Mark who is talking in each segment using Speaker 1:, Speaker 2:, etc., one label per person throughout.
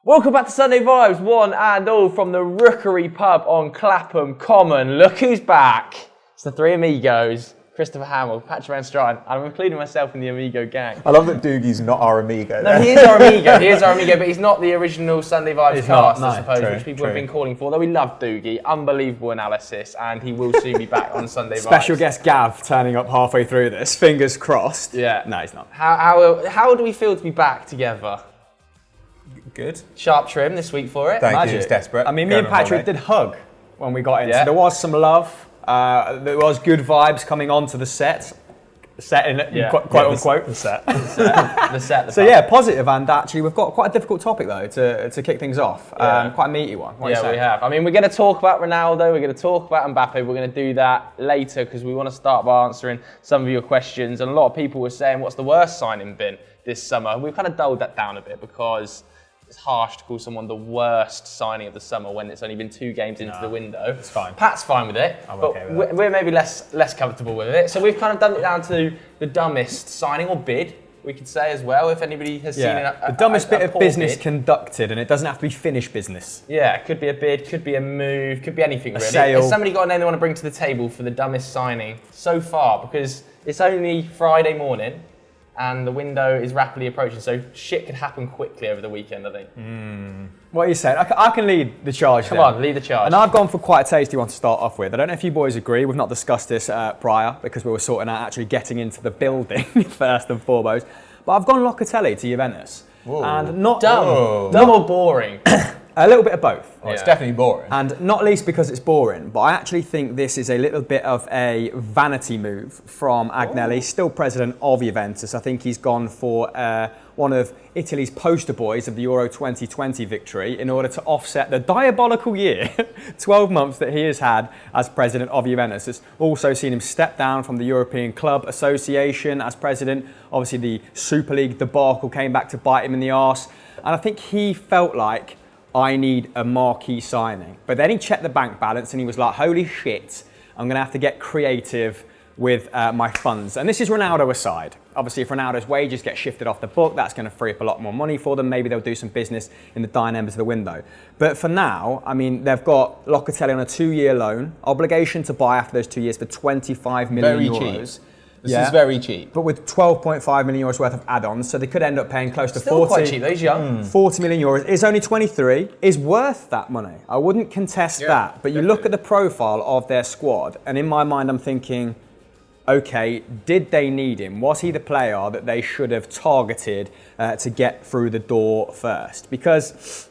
Speaker 1: Welcome back to Sunday Vibes, one and all from the Rookery Pub on Clapham Common. Look who's back. It's the three amigos, Christopher Hamill, Patrick Van Straan. I'm including myself in the amigo gang.
Speaker 2: I love that Doogie's not our amigo.
Speaker 1: No, he is our amigo, but he's not the original Sunday Vibes cast, I suppose, which people have been calling for. Though we love Doogie, unbelievable analysis, and he will soon be back on Sunday Vibes.
Speaker 3: Special guest Gav turning up halfway through this, fingers crossed.
Speaker 1: Yeah.
Speaker 3: No, he's not.
Speaker 1: How do we feel to be back together?
Speaker 2: Good.
Speaker 1: Sharp trim this week for it.
Speaker 2: Thank you, it's desperate.
Speaker 3: I mean, me and Patrick did hug when we got in.
Speaker 1: Yeah.
Speaker 3: So there was some love. There was good vibes coming onto the set. Quote unquote.
Speaker 2: The set.
Speaker 1: The set.
Speaker 3: So yeah, positive, and actually we've got quite a difficult topic though to kick things off. Quite a meaty one. What
Speaker 1: we have. I mean, we're going to talk about Ronaldo, we're going to talk about Mbappe, we're going to do that later because we want to start by answering some of your questions. And a lot of people were saying, what's the worst signing been this summer? We've kind of dulled that down a bit because it's harsh to call someone the worst signing of the summer when it's only been 2 games into the window.
Speaker 2: It's fine.
Speaker 1: Pat's fine with it, but we're maybe less comfortable with it. So we've kind of done it down to the dumbest signing or bid, we could say as well, if anybody has seen
Speaker 3: the dumbest bit of business
Speaker 1: bid.
Speaker 3: Conducted, and it doesn't have to be finished business.
Speaker 1: Yeah, it could be a bid, could be a move, could be anything really.
Speaker 3: Sale.
Speaker 1: Has somebody got a name they want to bring to the table for the dumbest signing so far? Because it's only Friday morning, and the window is rapidly approaching, so shit could happen quickly over the weekend, I think.
Speaker 3: What are you saying? I can lead the charge.
Speaker 1: Come on, lead the charge.
Speaker 3: And I've gone for quite a tasty one to start off with. I don't know if you boys agree. We've not discussed this prior because we were sorting out actually getting into the building first and foremost. But I've gone Locatelli to Juventus.
Speaker 2: Whoa.
Speaker 3: And not
Speaker 1: dumb or boring.
Speaker 3: A little bit of both.
Speaker 2: Oh, it's definitely boring.
Speaker 3: And not least because it's boring, but I actually think this is a little bit of a vanity move from Agnelli, still president of Juventus. I think he's gone for one of Italy's poster boys of the Euro 2020 victory in order to offset the diabolical year, 12 months that he has had as president of Juventus. It's also seen him step down from the European Club Association as president. Obviously the Super League debacle came back to bite him in the arse. And I think he felt like, I need a marquee signing. But then he checked the bank balance and he was like, holy shit, I'm going to have to get creative with my funds. And this is Ronaldo aside. Obviously, if Ronaldo's wages get shifted off the book, that's going to free up a lot more money for them. Maybe they'll do some business in the dying embers of the window. But for now, I mean, they've got Locatelli on a 2-year loan, obligation to buy after those 2 years for 25 million euros.
Speaker 2: Very cheap. This is very cheap.
Speaker 3: But with 12.5 million euros worth of add-ons, so they could end up paying close to
Speaker 1: Still
Speaker 3: 40.
Speaker 1: Quite cheap, those young.
Speaker 3: 40 million euros. Is only 23. Is worth that money. I wouldn't contest that. But you look at the profile of their squad, and in my mind, I'm thinking, okay, did they need him? Was he the player that they should have targeted to get through the door first? Because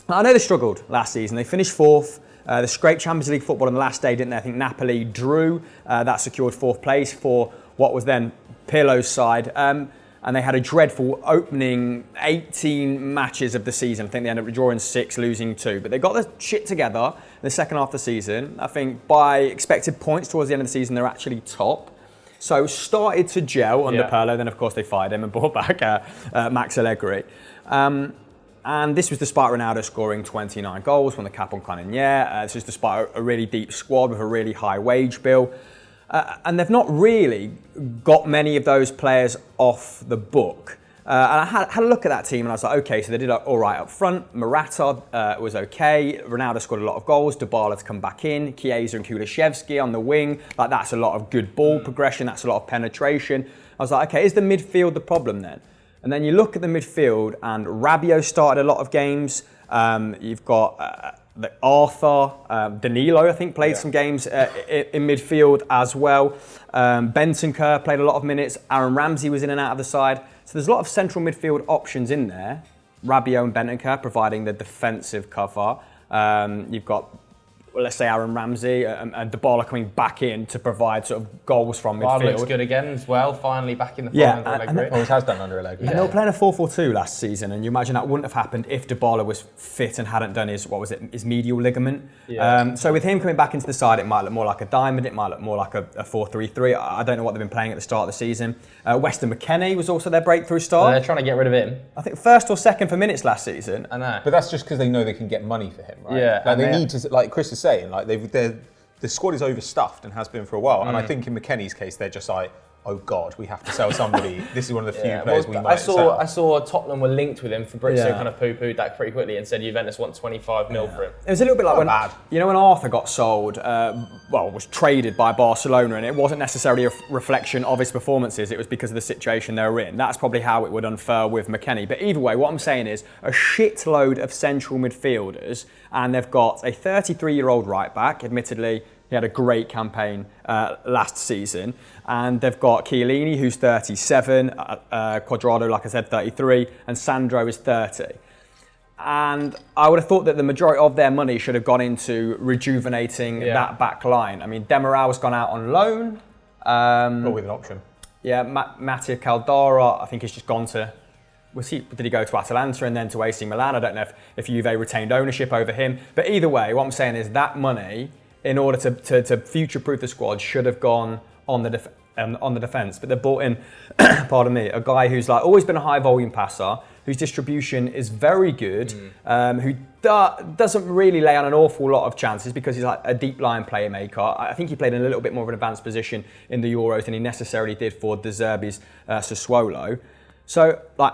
Speaker 3: I know they struggled last season. They finished 4th. They scraped Champions League football on the last day, didn't they? I think Napoli drew. That secured 4th place for what was then Pirlo's side. And they had a dreadful opening 18 matches of the season. I think they ended up drawing 6, losing 2. But they got the shit together in the second half of the season. I think by expected points towards the end of the season, they're actually top. So started to gel under Pirlo. Then, of course, they fired him and brought back Max Allegri. And this was despite Ronaldo scoring 29 goals, won the Cap on Canonier. This was despite a really deep squad with a really high wage bill. And they've not really got many of those players off the book. And I had a look at that team and I was like, okay, so they did all right up front. Morata was okay. Ronaldo scored a lot of goals. Dybala to come back in. Chiesa and Kulusevski on the wing. Like, that's a lot of good ball progression. That's a lot of penetration. I was like, okay, is the midfield the problem then? And then you look at the midfield and Rabiot started a lot of games. You've got Arthur, Danilo, I think, played some games in midfield as well. Bentancur played a lot of minutes. Aaron Ramsey was in and out of the side. So there's a lot of central midfield options in there. Rabiot and Bentancur providing the defensive cover. You've got, well, let's say Aaron Ramsey and Dybala coming back in to provide sort of goals from midfield.
Speaker 1: Looks good again as well, finally back in the form under Allegri.
Speaker 2: Always has done under Allegri.
Speaker 3: And they were playing a 4-4-2 last season, and you imagine that wouldn't have happened if Dybala was fit and hadn't done his medial ligament. Yeah. So with him coming back into the side, it might look more like a diamond, it might look more like a 4-3-3. I don't know what they've been playing at the start of the season. Weston McKennie was also their breakthrough star.
Speaker 1: They're trying to get rid of him.
Speaker 3: I think 1st or 2nd for minutes last season.
Speaker 1: I know.
Speaker 2: But that's just because they know they can get money for him, right?
Speaker 1: Yeah.
Speaker 2: Like, they need to, like Chris is saying, like the squad is overstuffed and has been for a while. And I think in McKennie's case, they're just like, oh God, we have to sell somebody. This is one of the few
Speaker 1: Yeah,
Speaker 2: players
Speaker 1: well,
Speaker 2: we might sell.
Speaker 1: I saw Tottenham were linked with him. Fabrizio
Speaker 3: Yeah.
Speaker 1: kind of poo-pooed that pretty quickly and said Juventus want 25 mil for him.
Speaker 3: It was a little bit like when
Speaker 2: bad.
Speaker 3: when Arthur got sold, was traded by Barcelona, and it wasn't necessarily a reflection of his performances. It was because of the situation they were in. That's probably how it would unfurl with McKennie. But either way, what I'm saying is a shitload of central midfielders, and they've got a 33-year-old right back. Admittedly, he had a great campaign last season. And they've got Chiellini, who's 37, Cuadrado, like I said, 33, and Sandro is 30. And I would have thought that the majority of their money should have gone into rejuvenating that back line. I mean, Demiral's gone out on loan.
Speaker 2: Or with an option.
Speaker 3: Yeah, Mattia Caldara, I think he's just gone to... did he go to Atalanta and then to AC Milan? I don't know if Juve retained ownership over him. But either way, what I'm saying is that money, in order to future-proof the squad, should have gone on the defence. But they've brought in, pardon me, a guy who's like always been a high-volume passer, whose distribution is very good, who doesn't really lay on an awful lot of chances because he's like a deep-line playmaker. I think he played in a little bit more of an advanced position in the Euros than he necessarily did for De Zerbi's Sassuolo. So, like,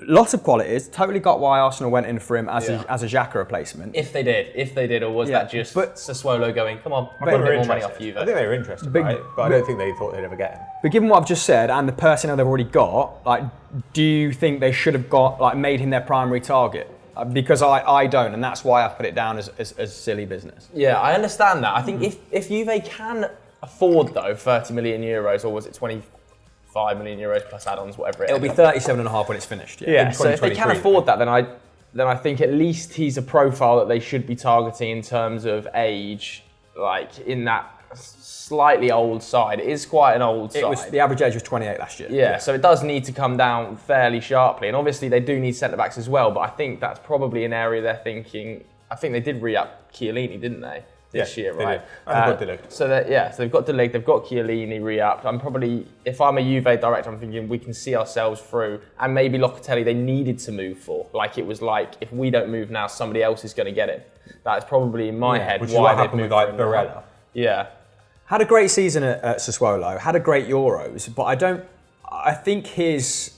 Speaker 3: lots of qualities. Totally got why Arsenal went in for him as a Xhaka replacement.
Speaker 1: If they did, or was that just Sassuolo going, come on,
Speaker 2: I
Speaker 1: put a bit more money off you?
Speaker 2: I think they were interested, right? But I don't think they thought they'd ever get him.
Speaker 3: But given what I've just said and the personnel they've already got, like, do you think they should have made him their primary target? Because I don't, and that's why I put it down as silly business.
Speaker 1: Yeah, I understand that. I think if Juve can afford, though, 30 million euros, or was it 25 million euros plus add-ons, whatever
Speaker 3: It'll be 37.5 when it's finished.
Speaker 1: Yeah, so if they can afford that, then I think at least he's a profile that they should be targeting in terms of age, like in that slightly old side. It is quite an old side.
Speaker 3: The average age was 28 last year.
Speaker 1: Yeah, so it does need to come down fairly sharply. And obviously they do need centre-backs as well, but I think that's probably an area they're thinking... I think they did re-up Chiellini, didn't they? This year, right?
Speaker 2: And they've got Delict.
Speaker 1: So they've got Delict, they've got Chiellini re-upped. I'm probably, if I'm a Juve director, I'm thinking we can see ourselves through. And maybe Locatelli they needed to move for. Like it was like, if we don't move now, somebody else is going to get it. That's probably in my head
Speaker 2: which
Speaker 1: why
Speaker 2: is what
Speaker 1: they've
Speaker 2: happened with
Speaker 1: moved
Speaker 2: like
Speaker 1: for him.
Speaker 2: Barella.
Speaker 1: Yeah.
Speaker 3: Had a great season at Sassuolo, had a great Euros, but I think his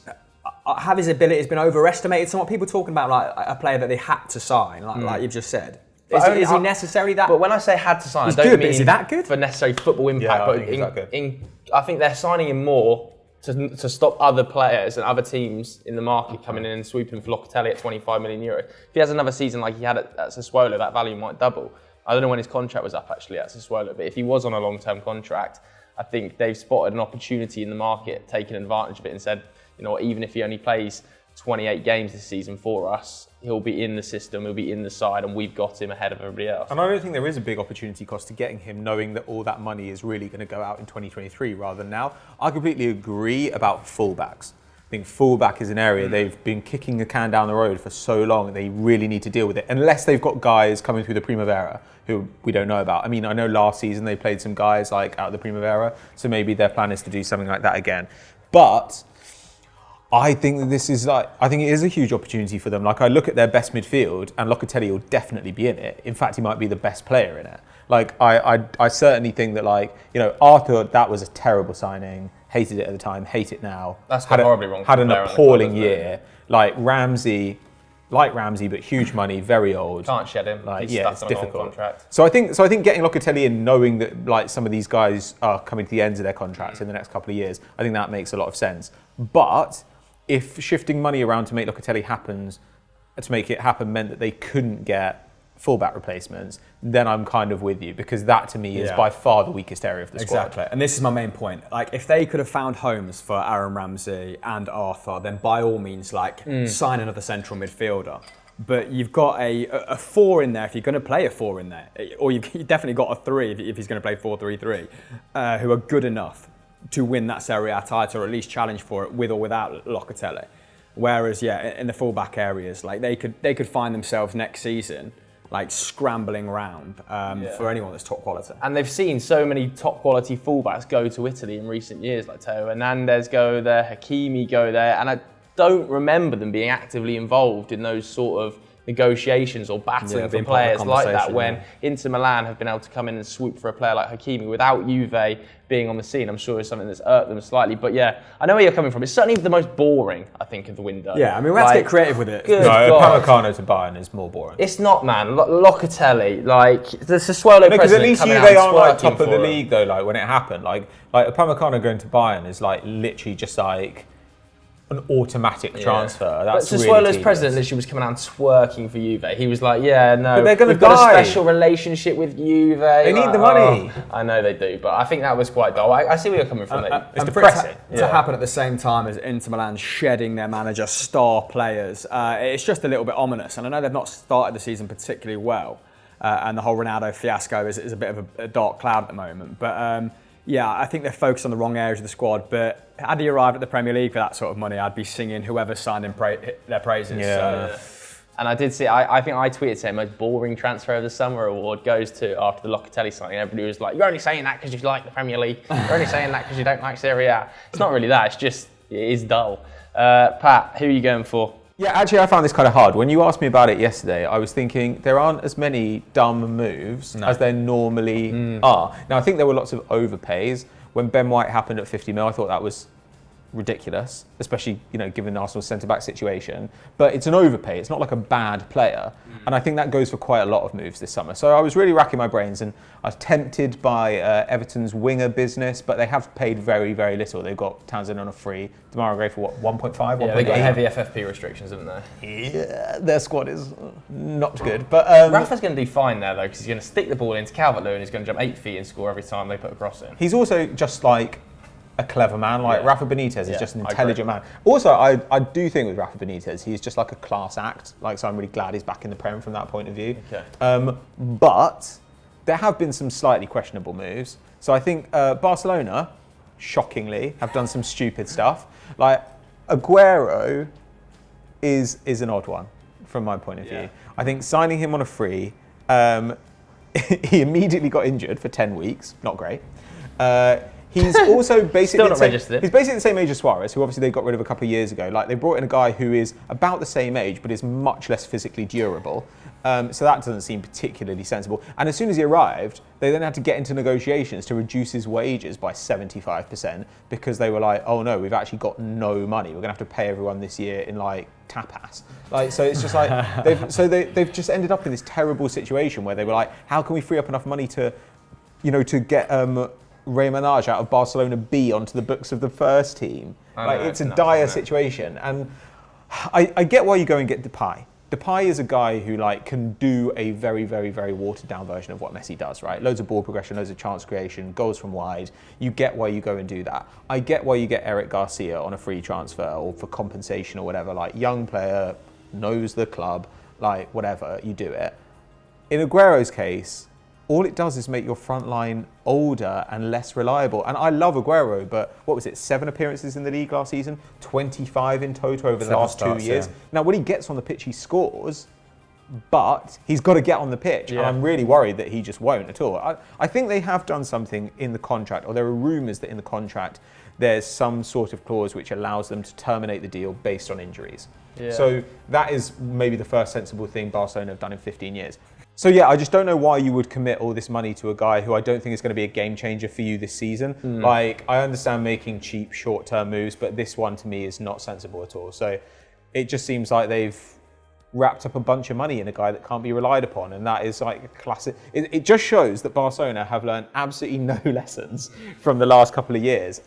Speaker 3: ability has been overestimated. Somewhat people talking about like a player that they had to sign, like you've just said. Is he necessarily that?
Speaker 1: But when I say had to sign,
Speaker 3: he's
Speaker 1: I don't
Speaker 3: good,
Speaker 1: mean
Speaker 3: but is he that good?
Speaker 1: for necessarily football impact.
Speaker 2: I
Speaker 1: But
Speaker 2: think he's that good.
Speaker 1: I think they're signing him more to stop other players and other teams in the market coming in and swooping for Locatelli at 25 million euros. If he has another season like he had at Sassuolo, that value might double. I don't know when his contract was up actually at Sassuolo, but if he was on a long-term contract, I think they've spotted an opportunity in the market, taken advantage of it and said, you know what, even if he only plays 28 games this season for us, he'll be in the system, he'll be in the side, and we've got him ahead of everybody else.
Speaker 2: And I don't think there is a big opportunity cost to getting him, knowing that all that money is really going to go out in 2023 rather than now. I completely agree about fullbacks. I think fullback is an area they've been kicking the can down the road for so long, they really need to deal with it. Unless they've got guys coming through the Primavera who we don't know about. I mean, I know last season they played some guys like out of the Primavera, so maybe their plan is to do something like that again. But I think that I think it is a huge opportunity for them. Like I look at their best midfield and Locatelli will definitely be in it. In fact, he might be the best player in it. Like I certainly think that Arthur, that was a terrible signing. Hated it at the time, hate it now.
Speaker 1: That's gone horribly wrong.
Speaker 2: Had an appalling year. Like Ramsey, but huge money, very old.
Speaker 1: Can't shed him. He's
Speaker 2: it's
Speaker 1: stuck on a long
Speaker 2: difficult.
Speaker 1: contract.
Speaker 2: So I think getting Locatelli in, knowing that like some of these guys are coming to the ends of their contracts in the next couple of years, I think that makes a lot of sense. But if shifting money around to make Locatelli happen meant that they couldn't get fullback replacements, then I'm kind of with you, because that to me is by far the weakest area of the squad.
Speaker 3: Exactly, and this is my main point. Like, if they could have found homes for Aaron Ramsey and Arthur, then by all means, sign another central midfielder. But you've got a four in there if you're going to play a four in there, or you've definitely got a three if he's going to play 4-3-3, who are good enough to win that Serie A title, or at least challenge for it with or without Locatelli. Whereas, in the fullback areas, like they could find themselves next season like scrambling around for anyone that's top quality.
Speaker 1: And they've seen so many top quality fullbacks go to Italy in recent years, like Teo Hernandez go there, Hakimi go there, and I don't remember them being actively involved in those sort of, negotiations or battling for
Speaker 3: being part of the
Speaker 1: players like that
Speaker 3: conversation,
Speaker 1: when Inter Milan have been able to come in and swoop for a player like Hakimi without Juve being on the scene. I'm sure it's something that's irked them slightly. But yeah, I know where you're coming from. It's certainly the most boring, I think, of the window.
Speaker 3: Yeah, I mean, we have to get creative with it.
Speaker 1: Good
Speaker 2: No,
Speaker 1: God.
Speaker 2: Upamecano to Bayern is more boring.
Speaker 1: It's not, man. Locatelli, like, the Sassuolo
Speaker 2: Because at
Speaker 1: president
Speaker 2: least
Speaker 1: coming
Speaker 2: Juve
Speaker 1: out and
Speaker 2: aren't like
Speaker 1: squirting
Speaker 2: top of the
Speaker 1: for him.
Speaker 2: league though. Like when it happened, like Upamecano going to Bayern is like literally just like an automatic transfer. That's
Speaker 1: but
Speaker 2: really
Speaker 1: Sassuolo's
Speaker 2: tedious.
Speaker 1: president literally was coming out and twerking for Juve. He was like, yeah, no,
Speaker 2: But they're gonna
Speaker 1: we've got
Speaker 2: die.
Speaker 1: a special relationship with Juve.
Speaker 2: They need the money.
Speaker 1: I know they do, but I think that was quite dull. I see where you're coming from.
Speaker 2: It's
Speaker 3: And for it
Speaker 2: depressing.
Speaker 3: to happen at the same time as Inter Milan shedding their manager, star players, it's just a little bit ominous. And I know they've not started the season particularly well, and the whole Ronaldo fiasco is a bit of a dark cloud at the moment. But yeah, I think they're focused on the wrong areas of the squad. But had he arrived at the Premier League for that sort of money, I'd be singing whoever signed him their praises.
Speaker 2: Yeah.
Speaker 1: And I did see, I think I tweeted saying most boring transfer of the summer award goes to after the Locatelli signing. Everybody was like, you're only saying that because you like the Premier League. You're only saying that because you don't like Serie A. It's not really that, it's just, it is dull. Pat, who are you going for?
Speaker 2: Yeah, actually, I found this kind of hard. When you asked me about it yesterday, I was thinking there aren't as many dumb moves as there normally are. Now, I think there were lots of overpays. When Ben White happened at 50 mil, I thought that was ridiculous, especially given Arsenal's centre-back situation. But it's an overpay. It's not like a bad player. And I think that goes for quite a lot of moves this summer. So I was really racking my brains, and I was tempted by Everton's winger business, but they have paid very, very little. They've got Townsend on a free. Demarai Gray for what, 1.5?
Speaker 1: Yeah, they've got heavy FFP restrictions, haven't they?
Speaker 2: Yeah, their squad is not good. But
Speaker 1: Rafa's going to do fine there, though, because he's going to stick the ball into Calvert-Lewin. He's going to jump 8 feet and score every time they put a cross in.
Speaker 2: he's also just like a clever man. Like
Speaker 1: Yeah.
Speaker 2: Rafa Benitez is just an
Speaker 1: I
Speaker 2: intelligent man. Also, I do think with Rafa Benitez, he's just like a class act. Like, so I'm really glad he's back in the Prem from that point of view.
Speaker 1: Okay.
Speaker 2: But there have been some slightly questionable moves. So I think Barcelona, shockingly, have done some stupid stuff. Like Aguero is an odd one from my point of view. I think signing him on a free, he immediately got injured for 10 weeks. Not great. He's also basically
Speaker 1: not registered.
Speaker 2: he's basically the same age as Suarez, who obviously they got rid of a couple of years ago. Like, they brought in a guy who is about the same age, but is much less physically durable. So that doesn't seem particularly sensible. And as soon as he arrived, they then had to get into negotiations to reduce his wages by 75% because they were like, oh no, we've actually got no money. We're going to have to pay everyone this year in like tapas. Like, so it's just like, they've just ended up in this terrible situation where they were like, how can we free up enough money to get Ray Manage out of Barcelona B onto the books of the first team? Like, it's a dire situation. And I get why you go and get Depay. Depay is a guy who can do a very, very, very watered down version of what Messi does, right? Loads of ball progression, loads of chance creation, goals from wide. You get why you go and do that. I get why you get Eric Garcia on a free transfer or for compensation or whatever. Like, young player, knows the club, like whatever, you do it. In Aguero's case, all it does is make your front line older and less reliable. And I love Aguero, but what was it, 7 appearances in the league last season? 25 in total over the last 2 years.
Speaker 3: Yeah.
Speaker 2: Now, when he gets on the pitch, he scores, but he's got to get on the pitch. And I'm really worried that he just won't at all. I think they have done something in the contract, or there are rumours that in the contract, there's some sort of clause which allows them to terminate the deal based on injuries.
Speaker 1: Yeah.
Speaker 2: So that is maybe the first sensible thing Barcelona have done in 15 years. So yeah, I just don't know why you would commit all this money to a guy who I don't think is going to be a game changer for you this season. Like, I understand making cheap short-term moves, but this one to me is not sensible at all. So it just seems like they've wrapped up a bunch of money in a guy that can't be relied upon, and that is like a classic. It just shows that Barcelona have learned absolutely no lessons from the last couple of years.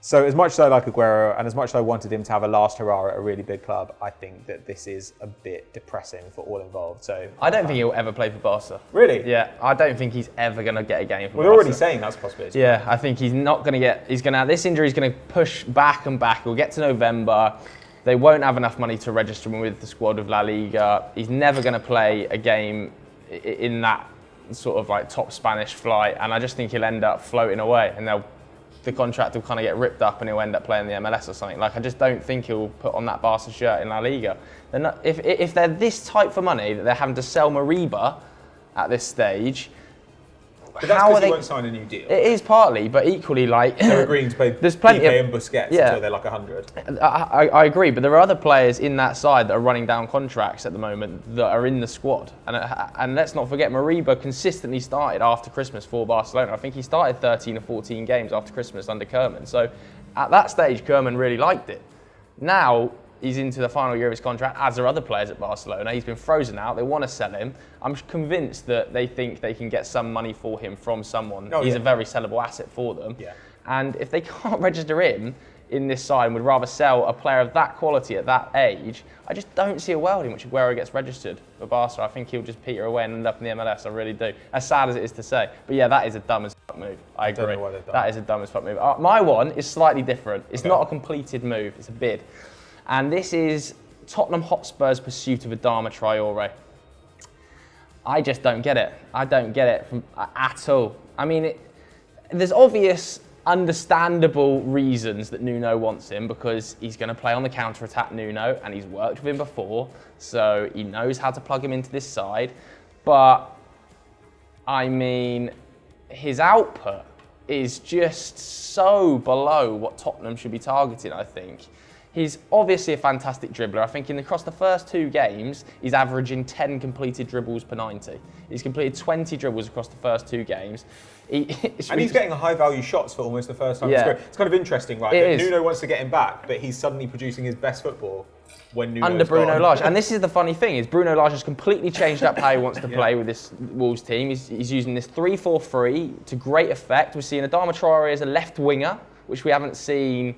Speaker 2: So as much as I like Aguero and as much as I wanted him to have a last hurrah at a really big club, I think that this is a bit depressing for all involved. So
Speaker 1: I don't think he'll ever play for Barca.
Speaker 2: Really?
Speaker 1: Yeah, I don't think he's ever going to get a game for
Speaker 2: We're
Speaker 1: Barca.
Speaker 2: already saying that's a possibility.
Speaker 1: Yeah, I think he's not going to get. This injury is going to push back and back. We'll get to November. They won't have enough money to register him with the squad of La Liga. He's never going to play a game in that sort of like top Spanish flight, and I just think he'll end up floating away, and the contract will kind of get ripped up, and he'll end up playing the MLS or something. Like, I just don't think he'll put on that Barca shirt in La Liga. They're not, if they're this tight for money that they're having to sell Mariba at this stage,
Speaker 2: But that's because he won't sign a new deal.
Speaker 1: It is partly, but equally, like
Speaker 2: they're agreeing to pay
Speaker 1: there's plenty
Speaker 2: Piqué
Speaker 1: of
Speaker 2: and Busquets until they're like 100.
Speaker 1: I agree, but there are other players in that side that are running down contracts at the moment that are in the squad. And let's not forget, Mariba consistently started after Christmas for Barcelona. I think he started 13 or 14 games after Christmas under Koeman. So at that stage, Koeman really liked it. Now he's into the final year of his contract, as are other players at Barcelona. He's been frozen out. They want to sell him. I'm convinced that they think they can get some money for him from someone. He's a very sellable asset for them.
Speaker 2: Yeah.
Speaker 1: And if they can't register him in this side and would rather sell a player of that quality at that age, I just don't see a world in which Aguero gets registered for Barca. I think he'll just peter away and end up in the MLS. I really do. As sad as it is to say. But yeah, that is a dumb as fuck move. I agree.
Speaker 2: Don't know why they've done
Speaker 1: that is a dumb as fuck move. My one is slightly different. It's not a completed move. It's a bid. And this is Tottenham Hotspur's pursuit of Adama Traore. I just don't get it. I don't get it at all. I mean, there's obvious, understandable reasons that Nuno wants him, because he's going to play on the counter-attack, Nuno, and he's worked with him before, so he knows how to plug him into this side. But, I mean, his output is just so below what Tottenham should be targeting, I think. He's obviously a fantastic dribbler. I think across the first 2 games, he's averaging 10 completed dribbles per 90. He's completed 20 dribbles across the first 2 games. And
Speaker 2: he's getting high-value shots for almost the first time in his career. It's kind of interesting, right? Nuno wants to get him back, but he's suddenly producing his best football when Nuno's
Speaker 1: under Bruno
Speaker 2: gone.
Speaker 1: Lage. And this is the funny thing, is Bruno Lage has completely changed up how he wants to play with this Wolves team. He's using this 3-4-3 to great effect. We're seeing Adama Traore as a left winger, which we haven't seen.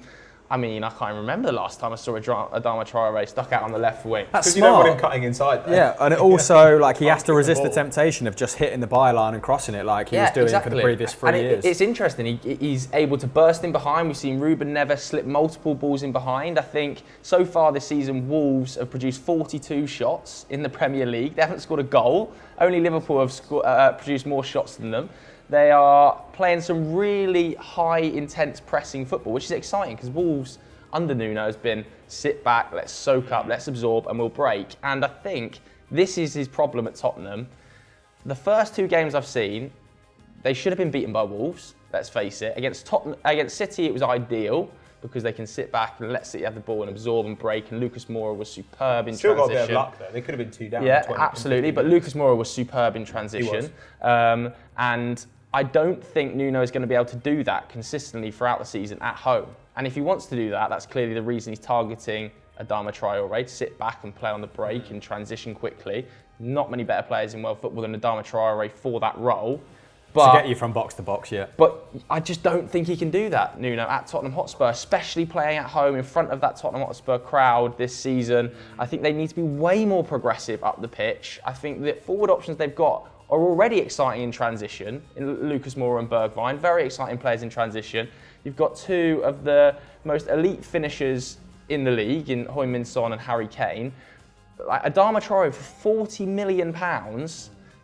Speaker 1: I mean, I can't remember the last time I saw Adama Traore stuck out on the left wing.
Speaker 3: That's
Speaker 2: Because
Speaker 3: smart.
Speaker 2: you don't want him cutting inside there.
Speaker 3: Yeah, and it also, like, he has to resist the temptation of just hitting the byline and crossing it like he was doing for the previous 3 years.
Speaker 1: It's interesting. He's able to burst in behind. We've seen Ruben Neves slip multiple balls in behind. I think so far this season, Wolves have produced 42 shots in the Premier League. They haven't scored a goal. Only Liverpool have produced more shots than them. They are playing some really high, intense pressing football, which is exciting because Wolves under Nuno has been sit back, let's soak up, let's absorb, and we'll break. And I think this is his problem at Tottenham. The first 2 games I've seen, they should have been beaten by Wolves, let's face it. Against City, it was ideal because they can sit back and let City have the ball and absorb and break. And Lucas Moura was superb in transition.
Speaker 2: Still got a bit of luck though. They could have been 2 down.
Speaker 1: Yeah, absolutely. But Lucas Moura was superb in transition. And I don't think Nuno is going to be able to do that consistently throughout the season at home. And if he wants to do that, that's clearly the reason he's targeting Adama Traore, to sit back and play on the break and transition quickly. Not many better players in world football than Adama Traore for that role.
Speaker 3: To get you from box to box, yeah.
Speaker 1: But I just don't think he can do that, Nuno, at Tottenham Hotspur, especially playing at home in front of that Tottenham Hotspur crowd this season. I think they need to be way more progressive up the pitch. I think the forward options they've got are already exciting in transition, in Lucas Moura and Bergwijn, very exciting players in transition. You've got 2 of the most elite finishers in the league, in Heung-min Son and Harry Kane. Like Adama Traore for £40 million,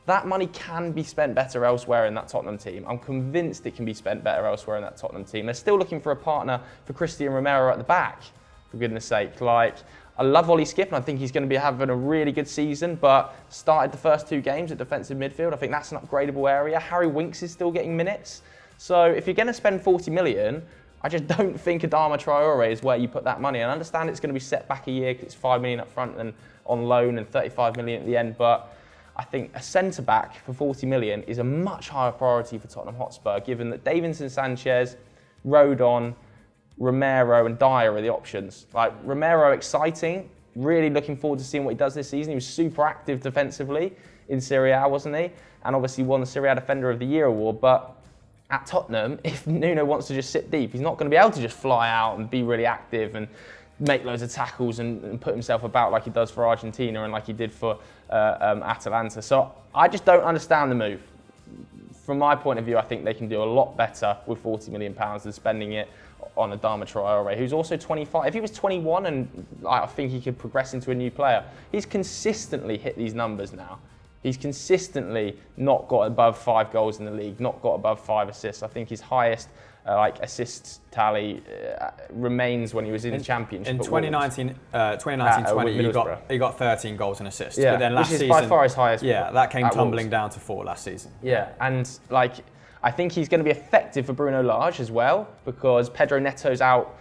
Speaker 1: that money can be spent better elsewhere in that Tottenham team. I'm convinced it can be spent better elsewhere in that Tottenham team. They're still looking for a partner for Christian Romero at the back, for goodness sake. Like, I love Ollie Skip, and I think he's going to be having a really good season, but started the first 2 games at defensive midfield. I think that's an upgradable area. Harry Winks is still getting minutes. So if you're going to spend 40 million, I just don't think Adama Traore is where you put that money. And I understand it's going to be set back a year because it's 5 million up front and on loan and 35 million at the end, but I think a centre-back for 40 million is a much higher priority for Tottenham Hotspur, given that Davinson Sanchez, Rodon, Romero and Dyer are the options. Like, Romero, exciting, really looking forward to seeing what he does this season. He was super active defensively in Serie A, wasn't he? And obviously won the Serie A Defender of the Year award. But at Tottenham, if Nuno wants to just sit deep, he's not going to be able to just fly out and be really active and make loads of tackles and put himself about like he does for Argentina and like he did for Atalanta. So I just don't understand the move. From my point of view, I think they can do a lot better with £40 million than spending it on Adama Traore, who's also 25. If he was 21 and I think he could progress into a new player, he's consistently hit these numbers now. He's consistently not got above 5 goals in the league, not got above 5 assists. I think his highest assists tally remains when he was in the Championship.
Speaker 3: In
Speaker 1: at
Speaker 3: 2019,
Speaker 1: Wolves.
Speaker 3: 2019-20, he got 13 goals and assists.
Speaker 1: Yeah,
Speaker 3: but then last
Speaker 1: which is
Speaker 3: season,
Speaker 1: by far his highest.
Speaker 3: Yeah, that came
Speaker 1: at
Speaker 3: tumbling
Speaker 1: Wolves.
Speaker 3: down to 4 last season.
Speaker 1: Yeah, and I think he's going to be effective for Bruno Lage as well, because Pedro Neto's out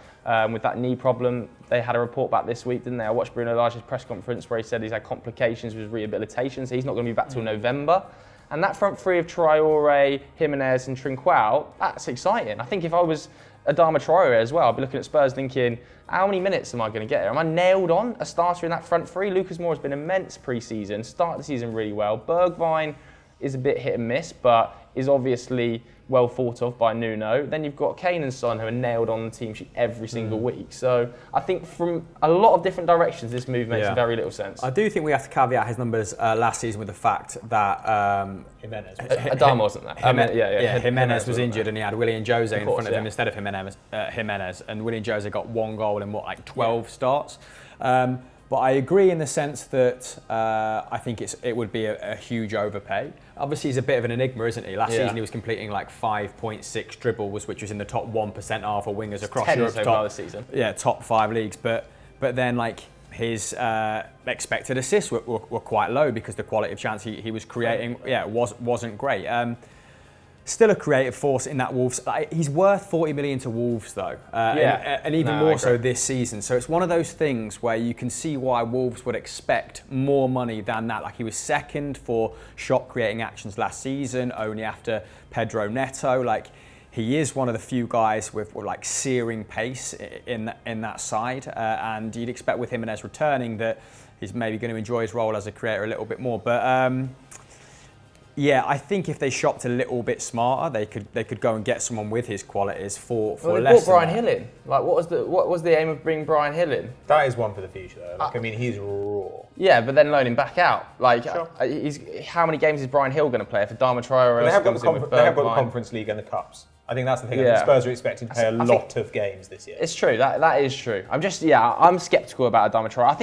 Speaker 1: with that knee problem. They had a report back this week, didn't they? I watched Bruno Lage's press conference where he said he's had complications with rehabilitation, so he's not going to be back till November. And that front three of Traore, Jimenez and Trinquao, that's exciting. I think if I was Adama Traore as well, I'd be looking at Spurs thinking, how many minutes am I going to get here? Am I nailed on a starter in that front three? Lucas Moura has been immense pre-season, started the season really well. Bergwijn is a bit hit and miss, but is obviously well thought of by Nuno. Then you've got Kane and Son, who are nailed on the team sheet every single week. So I think from a lot of different directions, this move makes very little sense.
Speaker 3: I do think we have to caveat his numbers last season with the fact that
Speaker 2: Jimenez.
Speaker 1: Adama wasn't that.
Speaker 3: Jimenez was injured and he had Willian Jose in front of him
Speaker 1: yeah.
Speaker 3: instead of Jimenez, and Willian Jose got 1 goal in 12 starts. But I agree in the sense that I think it would be a huge overpay. Obviously, he's a bit of an enigma, isn't he? Last season, he was completing like 5.6 dribbles, which was in the top 1% half of wingers across Europe.
Speaker 1: So far this season.
Speaker 3: Yeah, top 5 leagues. But then like his expected assists were quite low because the quality of chance he was creating, wasn't great. Still a creative force in that Wolves. He's worth 40 million to Wolves though, and even more so this season. So it's one of those things where you can see why Wolves would expect more money than that. Like he was second for shot creating actions last season, only after Pedro Neto. Like he is one of the few guys with like searing pace in that side, and you'd expect with Jimenez returning that he's maybe going to enjoy his role as a creator a little bit more. But yeah, I think if they shopped a little bit smarter, they could go and get someone with his qualities for
Speaker 1: they
Speaker 3: less.
Speaker 1: brought Brian Hill in. Like, what was the aim of bringing Brian Hill in?
Speaker 2: That is one for the future, though. Like, I mean, he's raw.
Speaker 1: Yeah, but then loan him back out. Like,
Speaker 2: Sure.
Speaker 1: How many games is Brian Hill going to play if Adama Traore
Speaker 2: They have got the
Speaker 1: Bergwijn?
Speaker 2: Conference League and the Cups. I think that's the thing. I
Speaker 1: Yeah.
Speaker 2: think Spurs are expecting to play a lot of games this year.
Speaker 1: It's true. That is true. I'm sceptical about Adama Traore. I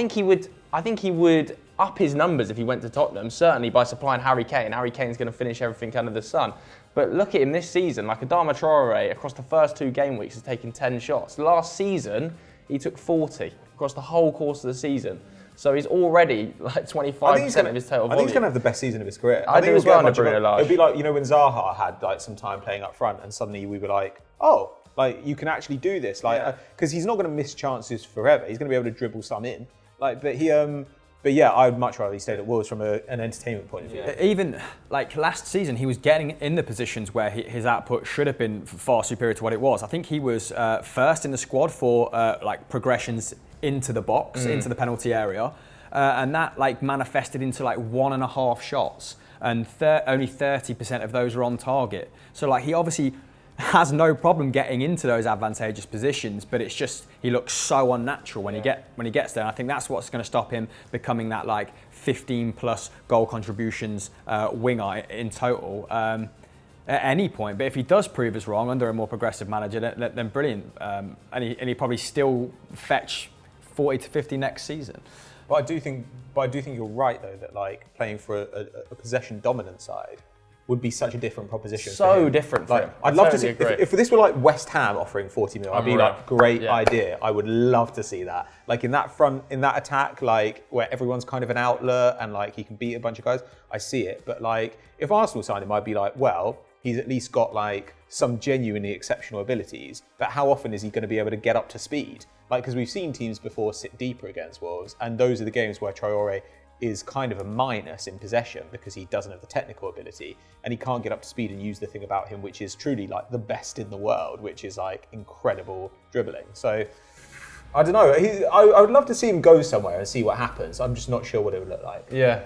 Speaker 1: think he would up his numbers if he went to Tottenham, certainly by supplying Harry Kane. Harry Kane's going to finish everything under the sun. But look at him this season. Like Adama Traore, across the first 2 game weeks, has taken 10 shots. Last season, he took 40 across the whole course of the season. So he's already like 25% of his total volume.
Speaker 2: I think he's going to have the best season of his career.
Speaker 1: I
Speaker 2: think
Speaker 1: do as well under Bruno Lage.
Speaker 2: It'd be like, when Zaha had like some time playing up front and suddenly we were like, oh, like you can actually do this. Like, because he's not going to miss chances forever. He's going to be able to dribble some in. Like, but yeah, I'd much rather he stayed at Wolves from an entertainment point of view.
Speaker 3: Even like last season, he was getting in the positions where his output should have been far superior to what it was. I think he was first in the squad for like progressions into the box, into the penalty area, and that like manifested into like 1.5 shots, and only 30% of those were on target. So like he obviously has no problem getting into those advantageous positions, but it's just he looks so unnatural when he gets there. And I think that's what's going to stop him becoming that like 15+ goal contributions winger in total at any point. But if he does prove us wrong under a more progressive manager, then brilliant, and he probably still fetch 40 to 50 next season.
Speaker 2: But I do think you're right though that like playing for a possession dominant side would be such a different proposition.
Speaker 1: So different.
Speaker 2: Like, I'd love to see if this were like West Ham offering 40 million. I'd be like, great idea. I would love to see that. Like in that attack, like where everyone's kind of an outlet and like he can beat a bunch of guys. I see it. But like if Arsenal signed him, I'd be like, well, he's at least got like some genuinely exceptional abilities. But how often is he going to be able to get up to speed? Like because we've seen teams before sit deeper against Wolves, and those are the games where Traore is kind of a minus in possession because he doesn't have the technical ability and he can't get up to speed and use the thing about him which is truly like the best in the world, which is like incredible dribbling. So I don't know. I would love to see him go somewhere and see what happens. I'm just not sure what it would look like.
Speaker 1: Yeah.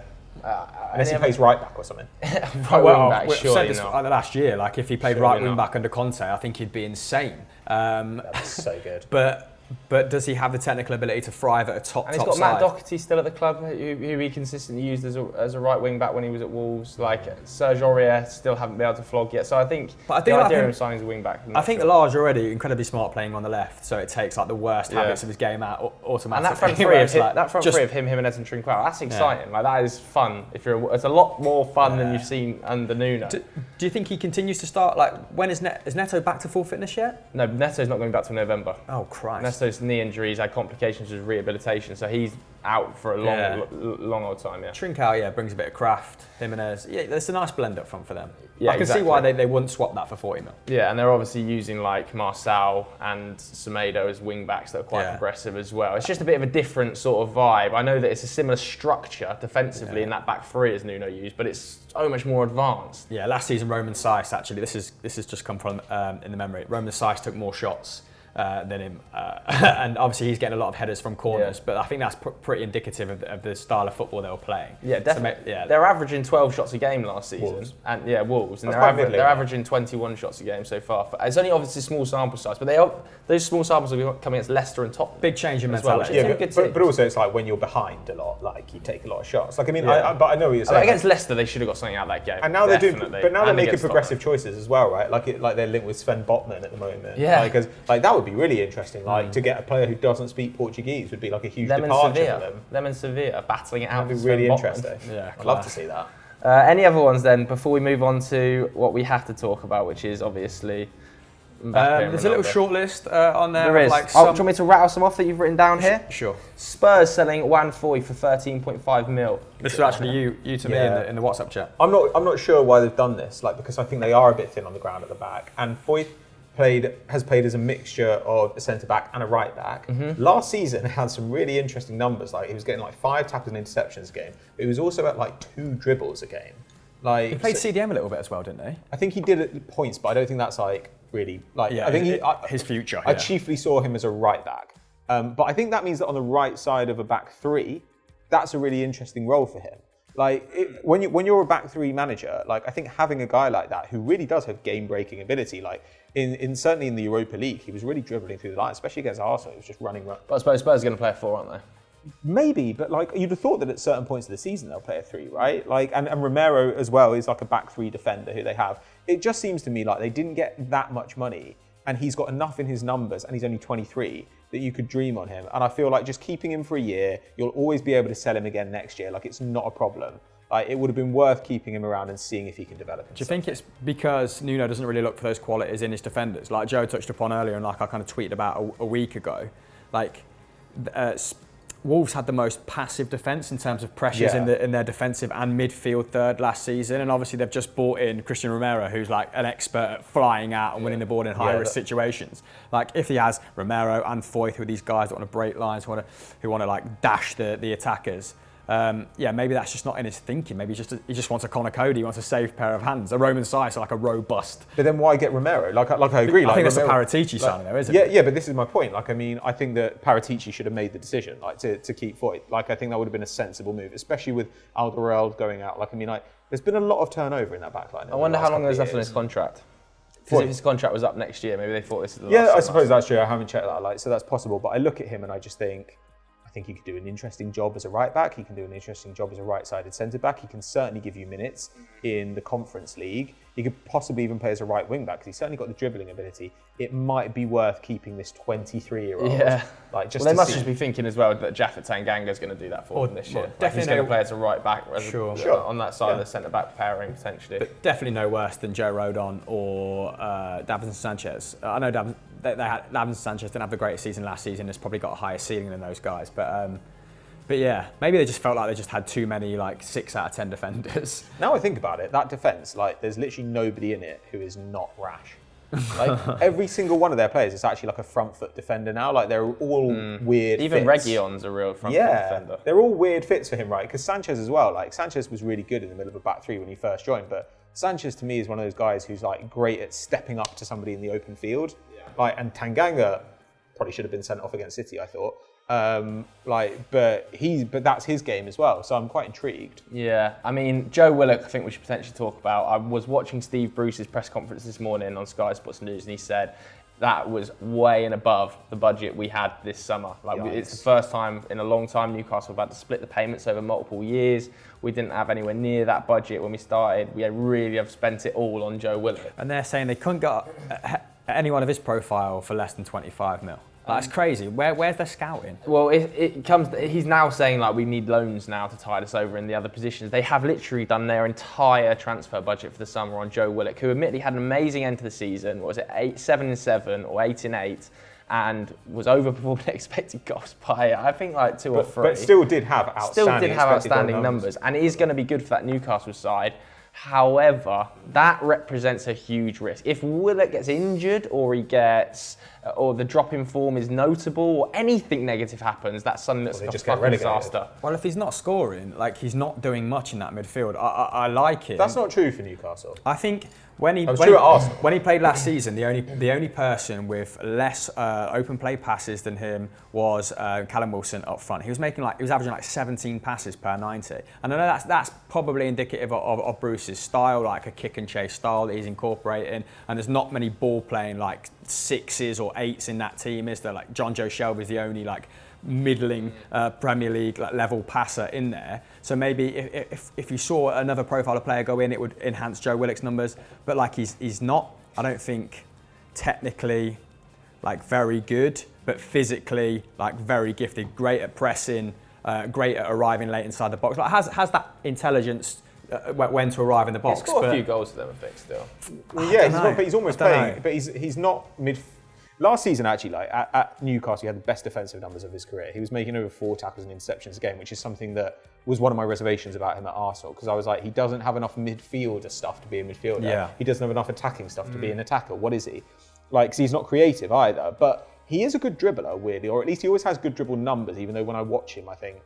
Speaker 2: Unless he plays right back or something.
Speaker 1: Right wing back,
Speaker 3: we said this
Speaker 1: not.
Speaker 3: last year. Like if he played
Speaker 1: Surely
Speaker 3: right wing
Speaker 1: not.
Speaker 3: back under Conte, I think he'd be insane.
Speaker 2: That's so good.
Speaker 3: But But does he have the technical ability to thrive at a top
Speaker 1: And he's got
Speaker 3: side?
Speaker 1: Matt Doherty still at the club, who he consistently used as a right wing back when he was at Wolves. Like Serge Aurier still haven't been able to flog yet. So I think the idea of him signing as a wing back.
Speaker 3: I think Lars already incredibly smart playing on the left, so it takes like the worst habits of his game out automatically.
Speaker 1: And that front three of him, Jimenez and Trinquao, that's exciting. Like that is fun. It's a lot more fun than you've seen under Nuno.
Speaker 3: Do you think he continues to start? Like when is Neto back to full fitness yet?
Speaker 1: No, Neto's not going back till November.
Speaker 3: Oh Christ!
Speaker 1: Neto's knee injuries, had complications with rehabilitation, so he's out for a long old time. Yeah.
Speaker 3: Trincao, brings a bit of craft. Jimenez, it's a nice blend up front for them.
Speaker 1: Yeah,
Speaker 3: I can see why they wouldn't swap that for 40 mil.
Speaker 1: Yeah, and they're obviously using like Marçal and Semedo as wing backs that are quite progressive as well. It's just a bit of a different sort of vibe. I know that it's a similar structure defensively in that back three as Nuno used, but it's so much more advanced.
Speaker 3: Yeah, last season Roman Saiss actually. This has just come from in the memory. Roman Saiss took more shots than him, and obviously he's getting a lot of headers from corners. But I think that's pretty indicative of the style of football they were playing.
Speaker 1: Yeah, definitely. They're averaging 12 shots a game last season, Wolves. And Wolves, and they're averaging 21 shots a game so far. It's only obviously a small sample size, but those small samples will be coming against Leicester and Tottenham.
Speaker 3: Big change in mentality.
Speaker 4: But also it's like when you're behind a lot, like you take a lot of shots. Like I mean, but I know what you're saying.
Speaker 1: Against Leicester, they should have got something out of that game.
Speaker 4: And now they're doing, but now they're making progressive choices as well, right? Like they're linked with Sven Botman at the moment.
Speaker 1: Yeah,
Speaker 4: because like that would be really interesting. Like to get a player who doesn't speak Portuguese would be like a huge departure for them.
Speaker 1: Them and Sevilla battling it out.
Speaker 4: That'd be really interesting.
Speaker 3: Yeah,
Speaker 4: I'd love to see that.
Speaker 1: Any other ones then before we move on to what we have to talk about, which is obviously Mbappe.
Speaker 3: There's a little short list on there.
Speaker 1: There is. Do you want me to rattle some off that you've written down here?
Speaker 3: Sure.
Speaker 1: Spurs selling Juan Foy for 13.5 mil.
Speaker 3: This is actually you to me in the WhatsApp chat.
Speaker 4: I'm not sure why they've done this, like because I think they are a bit thin on the ground at the back, and Foy has played as a mixture of a centre back and a right back. Mm-hmm. Last season, he had some really interesting numbers. Like he was getting like 5 tackles and interceptions a game, but he was also at like 2 dribbles a game. Like
Speaker 3: he played CDM a little bit as well, didn't he?
Speaker 4: I think he did at points, but I don't think that's like really like.
Speaker 3: Yeah,
Speaker 4: I think
Speaker 3: his future.
Speaker 4: I chiefly saw him as a right back, but I think that means that on the right side of a back three, that's a really interesting role for him. Like when you're a back three manager, like I think having a guy like that who really does have game breaking ability, like in certainly in the Europa League, he was really dribbling through the line, especially against Arsenal. He was just running.
Speaker 1: But I suppose Spurs are going to play a 4, aren't they?
Speaker 4: Maybe, but like you'd have thought that at certain points of the season they'll play a 3, right? Like and Romero as well is like a back 3 defender who they have. It just seems to me like they didn't get that much money, and he's got enough in his numbers, and he's only 23 that you could dream on him. And I feel like just keeping him for a year, you'll always be able to sell him again next year. Like it's not a problem. Like it would have been worth keeping him around and seeing if he can develop himself.
Speaker 3: Do you think it's because Nuno doesn't really look for those qualities in his defenders? Like Joe touched upon earlier, and like I kind of tweeted about a week ago, like Wolves had the most passive defence in terms of pressures in their defensive and midfield third last season, and obviously they've just bought in Christian Romero, who's like an expert at flying out and winning the ball in high risk situations. Like if he has Romero and Foyth, who are these guys that want to break lines, who want to like dash the attackers. Maybe that's just not in his thinking. Maybe he just wants a Connor Cody, he wants a safe pair of hands. A Roman Saiss, like a robust.
Speaker 4: But then why get Romero? Like I agree.
Speaker 3: I think that's
Speaker 4: Romero,
Speaker 3: a Paratici signing though, isn't it?
Speaker 4: Yeah, but this is my point. Like I mean, I think that Paratici should have made the decision, like to keep Foyth. Like I think that would have been a sensible move, especially with Alderweireld going out. Like I mean, there's been a lot of turnover in that backline.
Speaker 1: I wonder how long there's left on his contract. Because if his contract was up next year, maybe they thought this is the last.
Speaker 4: I suppose that's true. I haven't checked that. So that's possible. But I look at him and I just think. I think he could do an interesting job as a right back. He can do an interesting job as a right-sided centre back. He can certainly give you minutes in the Conference League. He could possibly even play as a right wing back because he's certainly got the dribbling ability. It might be worth keeping this 23-year-old.
Speaker 1: Yeah.
Speaker 4: They
Speaker 1: must just be thinking as well that Jaffa Tanganga is going to do that for them this year. Definitely he's going to play as a right back on that side of the centre back pairing potentially.
Speaker 3: But definitely no worse than Joe Rodon or Davinson Sanchez. I know Davinson Sanchez didn't have the greatest season last season. Has probably got a higher ceiling than those guys, but yeah, maybe they just felt like they just had too many 6 out of 10 defenders.
Speaker 4: Now I think about it, that defence, there's literally nobody in it who is not rash. Every single one of their players is actually like a front foot defender now. They're all weird.
Speaker 1: Even
Speaker 4: fits.
Speaker 1: Reguilon's a real front foot defender.
Speaker 4: They're all weird fits for him, right? Because Sanchez as well. Sanchez was really good in the middle of a back 3 when he first joined, but Sanchez to me is one of those guys who's great at stepping up to somebody in the open field. And Tanganga probably should have been sent off against City, I thought. But that's his game as well. So I'm quite intrigued.
Speaker 1: Yeah, I mean, Joe Willock, I think we should potentially talk about. I was watching Steve Bruce's press conference this morning on Sky Sports News, and he said that was way and above the budget we had this summer. It's the first time in a long time Newcastle have had to split the payments over multiple years. We didn't have anywhere near that budget when we started. We really have spent it all on Joe Willock.
Speaker 3: And they're saying they couldn't get anyone of his profile for less than 25 mil. That's crazy. Where's their scouting?
Speaker 1: Well, he's now saying we need loans now to tide us over in the other positions. They have literally done their entire transfer budget for the summer on Joe Willock, who admittedly had an amazing end to the season. What was it, 7-7 or 8-8, and was overperforming expected goals by I think 2 or 3.
Speaker 4: But still did have outstanding
Speaker 1: numbers, and is going to be good for that Newcastle side. However, that represents a huge risk. If Willock gets injured or the drop in form is notable or anything negative happens, that suddenly looks like a fucking disaster.
Speaker 3: Well, if he's not scoring, he's not doing much in that midfield. I like it.
Speaker 4: That's not true for Newcastle.
Speaker 3: I think when he played last season, the only person with less open play passes than him was Callum Wilson up front. He was averaging 17 passes per 90. And I know that's probably indicative of Bruce's style, a kick and chase style that he's incorporating. And there's not many ball playing 6s or 8s in that team, is there? John Joe Shelby's the only middling Premier League level passer in there. So maybe if you saw another profile of player go in, it would enhance Joe Willock's numbers. But he's not, I don't think, technically very good, but physically very gifted, great at pressing, great at arriving late inside the box. Has that intelligence when to arrive in the box.
Speaker 1: He's scored a few goals to them, I think, still.
Speaker 4: Yeah, he's almost playing, but he's not mid. Last season, actually, at Newcastle, he had the best defensive numbers of his career. He was making over 4 tackles and interceptions a game, which is something that was one of my reservations about him at Arsenal, because I was he doesn't have enough midfielder stuff to be a midfielder.
Speaker 3: Yeah.
Speaker 4: He doesn't have enough attacking stuff to be an attacker. What is he? 'Cause he's not creative either, but he is a good dribbler, weirdly, or at least he always has good dribble numbers, even though when I watch him, I think,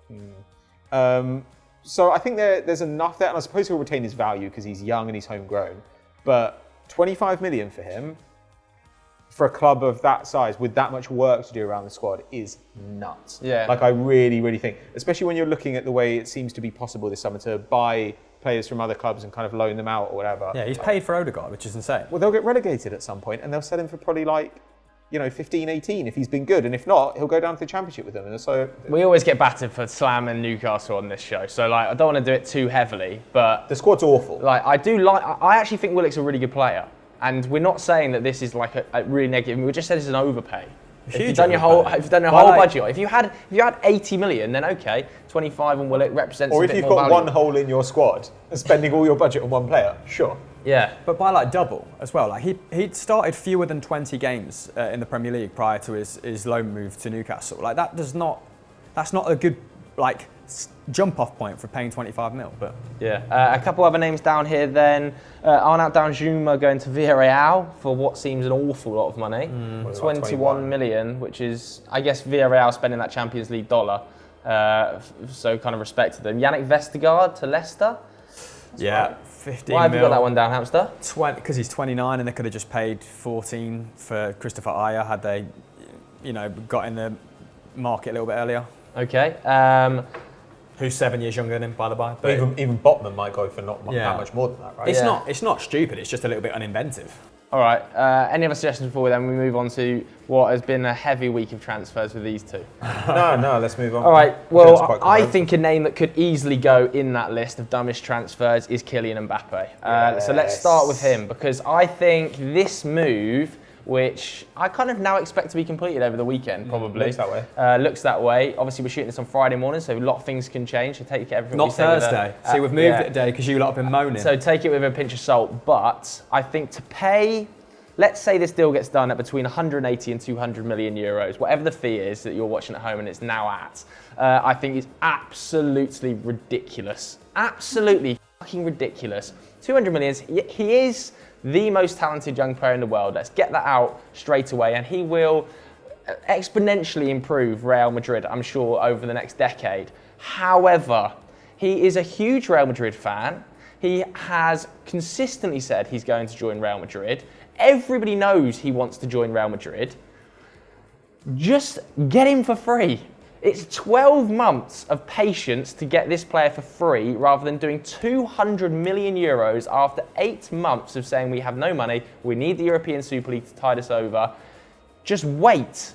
Speaker 4: So I think there's enough there, and I suppose he'll retain his value because he's young and he's homegrown, but 25 million for him, for a club of that size with that much work to do around the squad, is nuts.
Speaker 1: Yeah.
Speaker 4: I really, really think, especially when you're looking at the way it seems to be possible this summer to buy players from other clubs and kind of loan them out or whatever.
Speaker 3: Yeah, he's paid for Odegaard, which is insane.
Speaker 4: Well, they'll get relegated at some point and they'll sell him for probably 15, 18 if he's been good. And if not, he'll go down to the Championship with them. And so
Speaker 1: we always get battered for Slam and Newcastle on this show. So I don't want to do it too heavily, but
Speaker 4: the squad's awful.
Speaker 1: I actually think Willock's a really good player. And we're not saying that this is a really negative. We just said it's an overpay. If you've done your whole budget, if you had 80 million, then okay, 25 on Willock represents.
Speaker 4: Or
Speaker 1: a
Speaker 4: if
Speaker 1: bit
Speaker 4: you've
Speaker 1: more
Speaker 4: got
Speaker 1: value.
Speaker 4: one hole in your squad and spending all your budget on one player, sure.
Speaker 1: Yeah,
Speaker 3: but by double as well. He'd started fewer than 20 games in the Premier League prior to his loan move to Newcastle. That's not a good jump off point for paying 25 mil. But
Speaker 1: yeah, a couple other names down here then. Arnaut Danjuma going to Villarreal for what seems an awful lot of money. 21 million, which is, I guess, Villarreal spending that Champions League dollar. So kind of respect to them. Yannick Vestergaard to Leicester.
Speaker 3: Yeah, 15
Speaker 1: Why have you
Speaker 3: mil.
Speaker 1: got that one down, Hamster?
Speaker 3: Because he's 29 and they could have just paid 14 for Christopher Ayer had they, got in the market a little bit earlier.
Speaker 1: Okay.
Speaker 3: Who's 7 years younger than him, by the by.
Speaker 4: But even Botman might go for not that much more than that, right?
Speaker 3: It's not stupid, it's just a little bit uninventive.
Speaker 1: All right. Any other suggestions before we move on to what has been a heavy week of transfers with these two?
Speaker 4: No, let's move on.
Speaker 1: All right. Well, I think a name that could easily go in that list of dumbest transfers is Kylian Mbappe. So let's start with him, because I think this move, which I kind of now expect to be completed over the weekend, probably.
Speaker 4: Looks that way.
Speaker 1: Obviously, we're shooting this on Friday morning, so a lot of things can change. So take everything.
Speaker 3: Not Thursday. See, we've moved it a day because you lot have been moaning.
Speaker 1: So take it with a pinch of salt. But I think to pay, let's say this deal gets done at between 180 and 200 million euros, whatever the fee is that you're watching at home and it's now at, I think is absolutely ridiculous. Absolutely fucking ridiculous. 200 million, he is the most talented young player in the world. Let's get that out straight away, and he will exponentially improve Real Madrid, I'm sure, over the next decade. However, he is a huge Real Madrid fan. He has consistently said he's going to join Real Madrid. Everybody knows he wants to join Real Madrid. Just get him for free. It's 12 months of patience to get this player for free rather than doing 200 million euros after 8 months of saying we have no money, we need the European Super League to tide us over. just wait.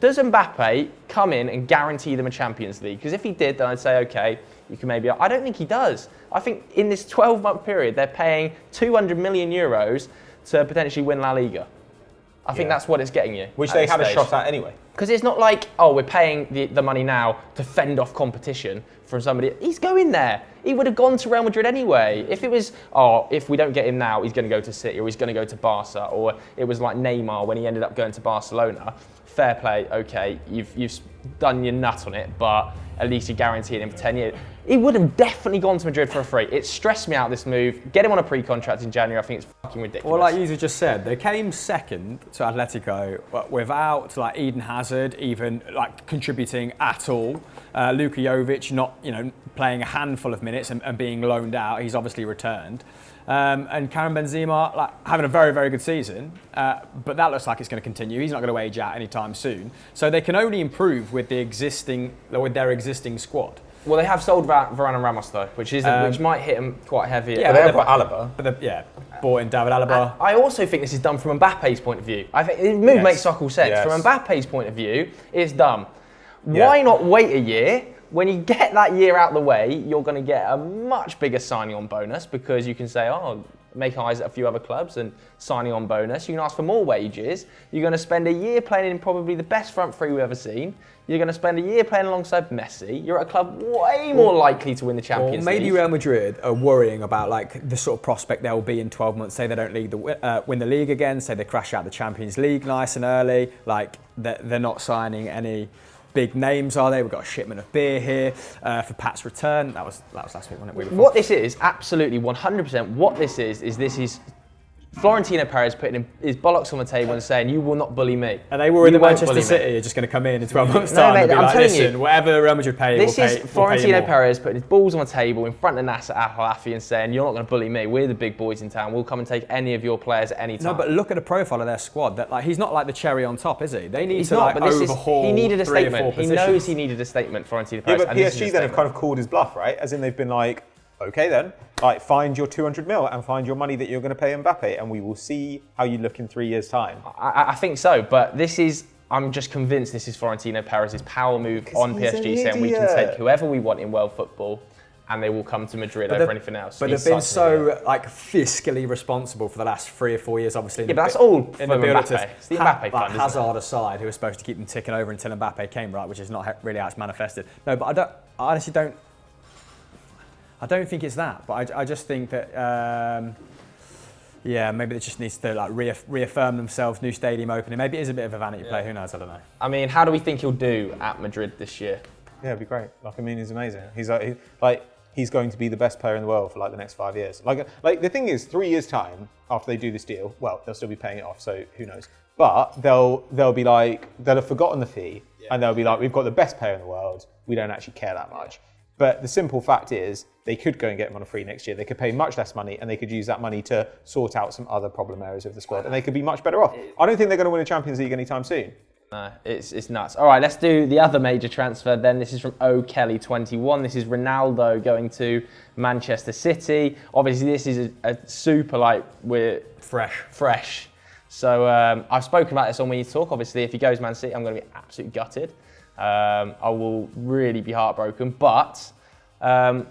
Speaker 1: Does Mbappe come in and guarantee them a Champions League? Because if he did, then I'd say, okay, you can maybe. I don't think he does. I think in this 12-month period, they're paying 200 million euros to potentially win La Liga. I think that's what it's getting you.
Speaker 4: Which they had a shot at anyway.
Speaker 1: Because it's not like, oh, we're paying the money now to fend off competition from somebody. He's going there. He would have gone to Real Madrid anyway. If it was, if we don't get him now, he's going to go to City or he's going to go to Barca, or it was like Neymar when he ended up going to Barcelona. Fair play, okay, you've done your nut on it, but at least you're guaranteeing him for 10 years. He would have definitely gone to Madrid for a free. It stressed me out, this move. Get him on a pre-contract in January, I think it's fucking ridiculous.
Speaker 3: Well, like you just said, they came second to Atletico, but without like Eden Hazard even like contributing at all. Luka Jovic not playing a handful of minutes and being loaned out. He's obviously returned. And Karim Benzema like having a very, very good season, but that looks like it's going to continue. He's not going to age out anytime soon. So they can only improve with their existing squad.
Speaker 1: Well, they have sold Varane and Ramos though, which might hit them quite heavy.
Speaker 3: Yeah,
Speaker 4: But they have got Alaba.
Speaker 3: But bought in David Alaba.
Speaker 1: I also think this is done from Mbappe's point of view. I think the move makes all sense.
Speaker 4: Yes.
Speaker 1: From Mbappe's point of view, it's dumb.
Speaker 4: Yeah.
Speaker 1: Why not wait a year? When you get that year out the way, you're going to get a much bigger signing on bonus because you can say, make eyes at a few other clubs and signing on bonus. You can ask for more wages. You're going to spend a year playing in probably the best front three we've ever seen. You're going to spend a year playing alongside Messi. You're at a club way more likely to win the Champions League.
Speaker 3: Maybe Real Madrid are worrying about like the sort of prospect they'll be in 12 months. Say they don't win the league again. Say they crash out the Champions League nice and early. Like they're not signing any big names, are they? We've got a shipment of beer here for Pat's return. That was last week, wasn't it?
Speaker 1: What this is, absolutely 100%, what this is Florentino Perez putting his bollocks on the table and saying, you will not bully me.
Speaker 3: Are they worried that
Speaker 1: won't
Speaker 3: Manchester
Speaker 1: bully
Speaker 3: City
Speaker 1: me.
Speaker 3: are just going to come in 12 months'
Speaker 1: No,
Speaker 3: time
Speaker 1: mate,
Speaker 3: and be
Speaker 1: I'm
Speaker 3: like,
Speaker 1: telling
Speaker 3: listen,
Speaker 1: you,
Speaker 3: whatever Real Madrid pay,
Speaker 1: this
Speaker 3: we'll
Speaker 1: is
Speaker 3: pay
Speaker 1: Florentino
Speaker 3: more.
Speaker 1: Perez putting his balls on the table in front of Nasser Al-Khelaifi and saying, you're not going to bully me. We're the big boys in town. We'll come and take any of your players at any time.
Speaker 3: No, but look at the profile of their squad. That like he's not like the cherry on top, is he? They need
Speaker 1: He's
Speaker 3: to
Speaker 1: not,
Speaker 3: like
Speaker 1: but
Speaker 3: overhaul.
Speaker 1: he needed a
Speaker 3: 3 or 4
Speaker 1: statement. He
Speaker 3: positions.
Speaker 1: knows he needed a statement, Florentino
Speaker 4: Yeah,
Speaker 1: Perez.
Speaker 4: but
Speaker 1: and this is a
Speaker 4: PSG then have
Speaker 1: statement.
Speaker 4: kind of called his bluff, right? As in they've been like, okay then, like find your 200 mil and find your money that you're going to pay Mbappe and we will see how you look in 3 years' time.
Speaker 1: I think so, but I'm just convinced this is Florentino Perez's power move on
Speaker 4: he's an
Speaker 1: PSG, saying we can
Speaker 4: idiot.
Speaker 1: take whoever we want in world football and they will come to Madrid over anything else.
Speaker 3: But
Speaker 1: He's
Speaker 3: they've been
Speaker 1: such an idiot.
Speaker 3: so like fiscally responsible for the last 3 or 4 years, obviously.
Speaker 1: Yeah, but that's all
Speaker 3: in
Speaker 1: from
Speaker 3: the build-up
Speaker 1: Mbappe.
Speaker 3: to
Speaker 1: It's the Mbappe fund,
Speaker 3: like
Speaker 1: isn't it?
Speaker 3: Hazard aside, who was supposed to keep them ticking over until Mbappe came, right? Which is not really how it's manifested. No, but I honestly don't think it's that. But I just think that. Maybe it just needs to like reaffirm themselves. New stadium opening. Maybe it is a bit of a vanity play. Who knows? I don't know.
Speaker 1: I mean, how do we think he'll do at Madrid this year?
Speaker 4: Yeah, it'd be great. He's amazing. He's going to be the best player in the world for like the next 5 years. Like the thing is, 3 years' time after they do this deal, well, they'll still be paying it off, so who knows? But they'll be like, they'll have forgotten the fee, and they'll be like, we've got the best player in the world. We don't actually care that much. But the simple fact is, they could go and get him on a free next year. They could pay much less money, and they could use that money to sort out some other problem areas of the squad, and they could be much better off. I don't think they're going to win a Champions League anytime soon.
Speaker 1: No, it's nuts. All right, let's do the other major transfer then. This is from O'Kelly21. This is Ronaldo going to Manchester City. Obviously, this is a super, we're fresh. So I've spoken about this on When You Talk. Obviously, if he goes Man City, I'm going to be absolutely gutted. I will really be heartbroken. But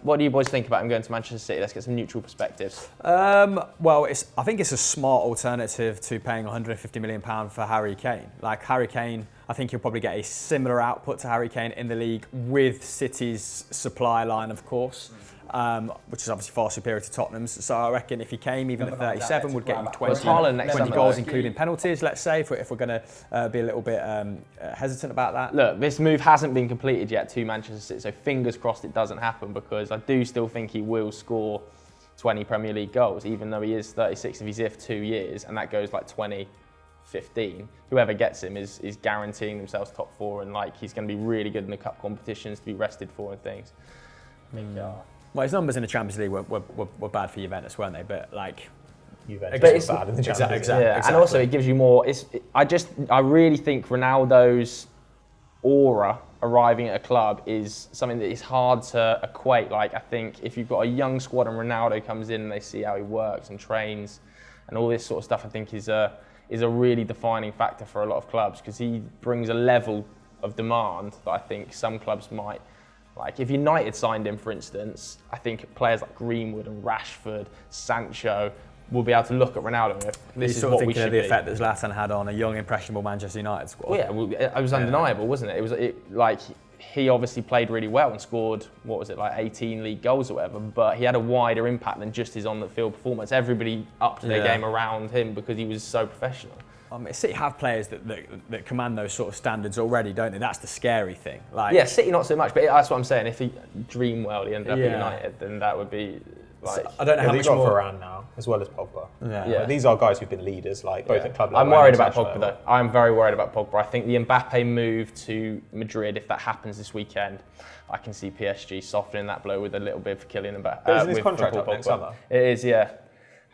Speaker 1: what do you boys think about him going to Manchester City? Let's get some neutral perspectives.
Speaker 3: Well, I think it's a smart alternative to paying £150 million for Harry Kane. Like Harry Kane, I think he'll probably get a similar output to Harry Kane in the league with City's supply line, of course, which is obviously far superior to Tottenham's. So I reckon if he came even at 37, would get him 20 goals, including penalties, let's say, if we're going to be a little bit hesitant about that.
Speaker 1: Look, this move hasn't been completed yet to Manchester City, so fingers crossed it doesn't happen, because I do still think he will score 20 Premier League goals, even though he is 36 if he's here for 2 years, and that goes 20-15. Whoever gets him is guaranteeing themselves top 4, and he's going to be really good in the cup competitions to be rested for and things.
Speaker 3: Well, his numbers in the Champions League were bad for Juventus, weren't they? But
Speaker 4: Juventus were bad in the Champions League.
Speaker 3: Exactly.
Speaker 1: And also it gives you more. I really think Ronaldo's aura arriving at a club is something that is hard to equate. I think if you've got a young squad and Ronaldo comes in and they see how he works and trains and all this sort of stuff, I think is is a really defining factor for a lot of clubs because he brings a level of demand that I think some clubs might. Like if United signed him, for instance, I think players like Greenwood and Rashford, Sancho will be able to look at Ronaldo and go, this is what we should
Speaker 3: the
Speaker 1: be.
Speaker 3: effect that Zlatan had on a young, impressionable Manchester United squad.
Speaker 1: Well, yeah, it was undeniable, wasn't it? Like he obviously played really well and scored, 18 league goals or whatever, but he had a wider impact than just his on-the-field performance. Everybody upped their game around him because he was so professional.
Speaker 3: City have players that command those sort of standards already, don't they? That's the scary thing. Like,
Speaker 1: yeah, City not so much, but that's what I'm saying. If he dream well, he ended up at United, then that would be like.
Speaker 3: I don't know how much
Speaker 4: got
Speaker 3: more.
Speaker 4: Varane now, as well as Pogba.
Speaker 1: Yeah.
Speaker 4: These are guys who've been leaders, like both at club level.
Speaker 1: I'm worried
Speaker 4: and
Speaker 1: about
Speaker 4: international
Speaker 1: Pogba
Speaker 4: level.
Speaker 1: though. I'm very worried about Pogba. I think the Mbappe move to Madrid, if that happens this weekend, I can see PSG softening that blow with a little bit for Kylian Mbappe.
Speaker 4: But isn't his contract up next summer?
Speaker 1: It is, yeah.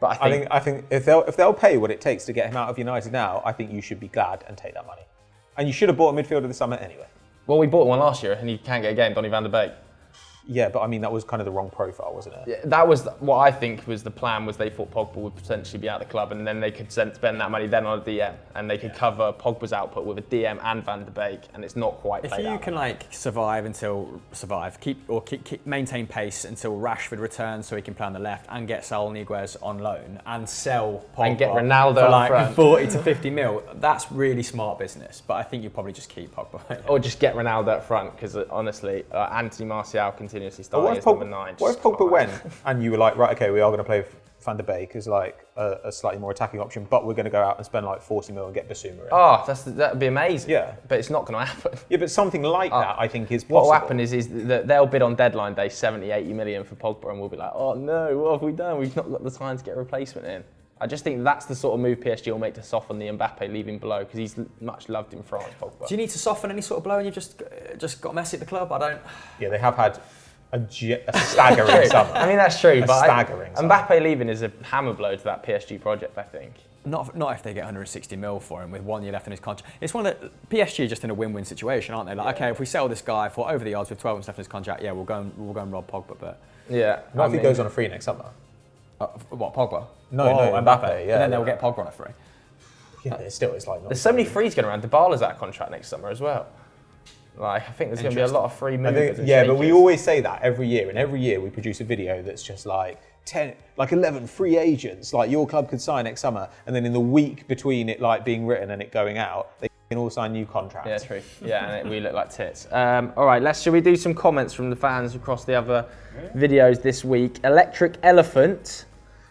Speaker 1: But
Speaker 4: I think if they'll pay what it takes to get him out of United now, I think you should be glad and take that money. And you should have bought a midfielder this summer anyway.
Speaker 1: Well, we bought one last year and he can't get a game, Donny van der Beek.
Speaker 4: Yeah, but I mean that was kind of the wrong profile, wasn't it?
Speaker 1: Yeah, that was what I think was the plan. Was they thought Pogba would potentially be out of the club, and then they could spend that money then on a DM, and they could cover Pogba's output with a DM and Van der Beek, and it's not quite.
Speaker 3: If you can maintain pace until Rashford returns, so he can play on the left, and get Saul Niguez on loan, and sell Pogba
Speaker 1: and get Ronaldo
Speaker 3: for
Speaker 1: up
Speaker 3: like
Speaker 1: front.
Speaker 3: 40 to 50 mil, that's really smart business. But I think you probably just keep Pogba.
Speaker 1: Or just get Ronaldo up front, because honestly, Anthony Martial continuously starting as number 9.
Speaker 4: What if Pogba went and you were like, right, okay, we are going to play Van der Beek as like a slightly more attacking option, but we're going to go out and spend like 40 mil and get Basuma in.
Speaker 1: Oh, that would be amazing.
Speaker 4: Yeah.
Speaker 1: But it's not going to happen.
Speaker 4: Yeah, but something like that I think is possible.
Speaker 1: What will happen is that they'll bid on deadline day 70, 80 million for Pogba, and we'll be like, oh no, what have we done? We've not got the time to get a replacement in. I just think that's the sort of move PSG will make to soften the Mbappe leaving below, because he's much loved in France, Pogba.
Speaker 3: Do you need to soften any sort of blow when you've just got Messi at the club? I don't.
Speaker 4: Yeah, they have had a staggering summer.
Speaker 1: I mean, that's true, but
Speaker 4: staggering summer.
Speaker 1: Mbappe leaving is a hammer blow to that PSG project, I think.
Speaker 3: Not if they get 160 mil for him with 1 year left in his contract. It's one of the PSG are just in a win-win situation, aren't they? Like, okay, if we sell this guy for over the odds with 12 months left in his contract, yeah, we'll go and rob Pogba. But
Speaker 1: yeah,
Speaker 4: not if he goes on a free next summer.
Speaker 3: What, Pogba?
Speaker 4: No, Mbappe. Yeah,
Speaker 3: And then they'll get Pogba on a free.
Speaker 4: Yeah, it's like.
Speaker 1: There's so many frees going around. Dybala's out of contract next summer as well. Like, I think there's going to be a lot of free movers.
Speaker 4: But we always say that every year, and every year we produce a video that's just like 11 free agents, like your club could sign next summer, and then in the week between it like being written and it going out, they can all sign new contracts.
Speaker 1: Yeah, true. Yeah, and we look like tits. All right, shall we do some comments from the fans across the other videos this week? Electric Elephant,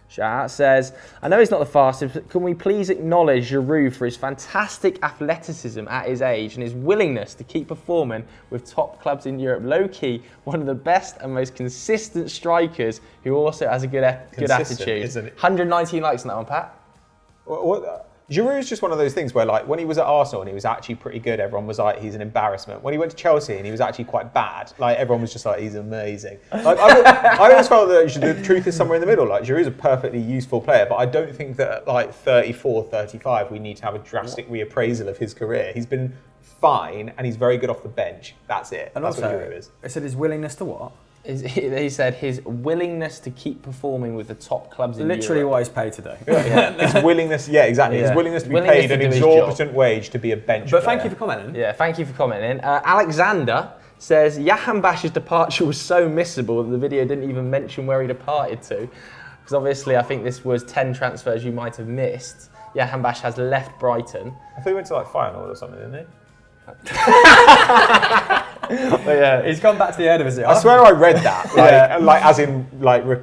Speaker 1: shout out, says, I know he's not the fastest, but can we please acknowledge Giroud for his fantastic athleticism at his age and his willingness to keep performing with top clubs in Europe? Low-key, one of the best and most consistent strikers who also has a good attitude.
Speaker 4: Isn't it?
Speaker 1: 119 likes on that one, Pat.
Speaker 4: Giroud's just one of those things where, like, when he was at Arsenal and he was actually pretty good, everyone was like, he's an embarrassment. When he went to Chelsea and he was actually quite bad, like, everyone was just like, he's amazing. Like, I always felt that the truth is somewhere in the middle. Like, Giroud's a perfectly useful player, but I don't think that at, like, 34, 35, we need to have a drastic reappraisal of his career. He's been fine and he's very good off the bench. That's it.
Speaker 3: And
Speaker 4: That's
Speaker 3: also,
Speaker 4: what Giroud is.
Speaker 3: I said his willingness to what?
Speaker 1: He said his willingness to keep performing with the top clubs in
Speaker 3: Literally
Speaker 1: Europe.
Speaker 3: what he's paid today.
Speaker 4: His willingness, yeah, exactly.
Speaker 1: Yeah.
Speaker 4: His willingness to be
Speaker 1: Willingness
Speaker 4: paid
Speaker 1: to
Speaker 4: an
Speaker 1: do his
Speaker 4: exorbitant wage to be a bench
Speaker 3: But
Speaker 4: player.
Speaker 3: thank you for commenting.
Speaker 1: Yeah, thank you for commenting. Alexander says, Jahan Bash's departure was so missable that the video didn't even mention where he departed to. Because obviously I think this was 10 transfers you might have missed. Jahan Bash has left Brighton.
Speaker 4: I thought he went to like Feyenoord or something, didn't he?
Speaker 3: But yeah, he's gone back to the Eredivisie.
Speaker 4: I swear I read that, like as in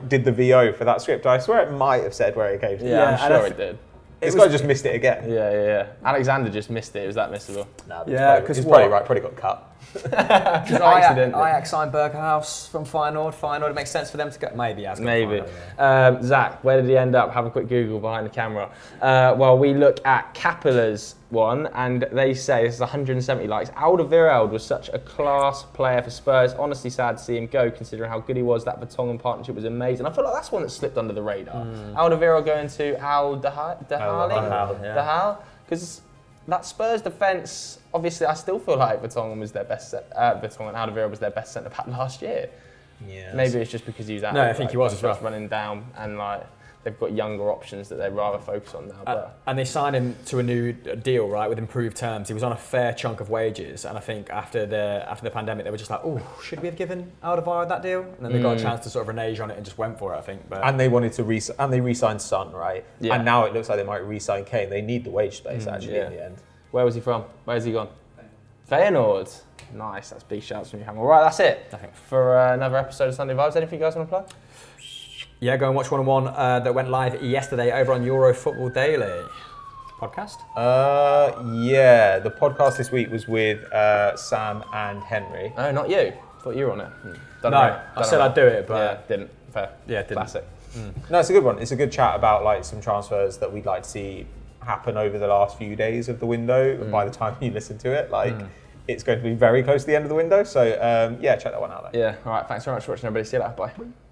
Speaker 4: did the VO for that script. I swear it might have said where he came from.
Speaker 1: Yeah, I'm sure it did.
Speaker 4: This guy just missed it again.
Speaker 1: Yeah. Alexander just missed it. It was that missable.
Speaker 4: Nah,
Speaker 3: Yeah,
Speaker 4: he's probably right. Probably got cut.
Speaker 1: Accidentally.
Speaker 3: Ajax signed Bergerhaus from Feyenoord. It makes sense for them to go. Maybe.
Speaker 1: Maybe. Zach, where did he end up? Have a quick Google behind the camera. Well, we look at Capilla's one, and they say, this is 170 likes, Alderweireld was such a class player for Spurs. Honestly sad to see him go, considering how good he was. That Vertonghen partnership was amazing. I feel like that's one that slipped under the radar. Alderweireld going to Al Dahali? Because that Spurs defence, obviously, I still feel like Vertonghen was their best. Alderweireld was their best centre back last year.
Speaker 4: Yeah.
Speaker 1: Maybe it's just because he was out.
Speaker 3: No, I think he was as well.
Speaker 1: Running down and like they've got younger options that they'd rather focus on now. But
Speaker 3: And they signed him to a new deal, right, with improved terms. He was on a fair chunk of wages, and I think after the pandemic, they were just like, oh, should we have given Alderweireld that deal? And then they got a chance to sort of renege on it and just went for it, I think. But
Speaker 4: And they wanted to they re-signed Son, right?
Speaker 1: Yeah.
Speaker 4: And now it looks like they might re-sign Kane. They need the wage space actually in the end.
Speaker 1: where was he from? Where's he gone? Feyenoord. Nice, that's big shouts from you, Hamill. Right, that's it for another episode of Sunday Vibes. Anything you guys want to plug?
Speaker 3: yeah, go and watch one-on-one that went live yesterday over on Euro Football Daily podcast.
Speaker 4: Yeah, the podcast this week was with Sam and Henry.
Speaker 1: Oh, not you. Thought you were on it. Done
Speaker 3: No,
Speaker 1: right.
Speaker 3: I said I'd do it, but
Speaker 1: yeah, didn't. Fair.
Speaker 3: Yeah, didn't.
Speaker 1: Classic.
Speaker 4: No, it's a good one. It's a good chat about like some transfers that we'd like to see happen over the last few days of the window. By the time you listen to it, like it's going to be very close to the end of the window. So yeah, check that one out. Then.
Speaker 1: Yeah. All right. Thanks very much for watching, everybody. See you later. Bye.